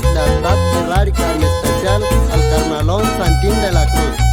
Díaz, Lealtad y Rárica, en especial al carnalón Santín de la Cruz.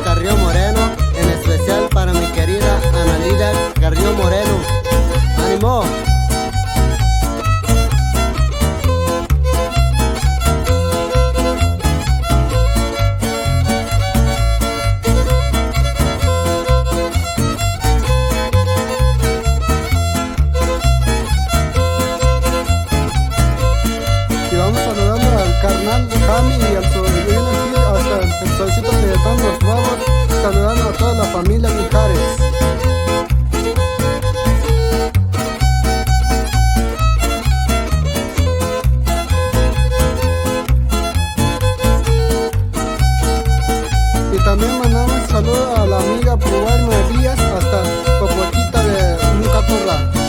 Carrillo Moreno, en especial para mi querida Ana Lidia Carrillo Moreno. ¡Ánimo! Y vamos saludando al carnal Jami y al sobrino aquí, hasta el solcito Tibetano Los Bravos, saludando a toda la familia Mijares. Y también mandamos saludos a la amiga Puguarma Díaz hasta Popoquita de Mucatorra.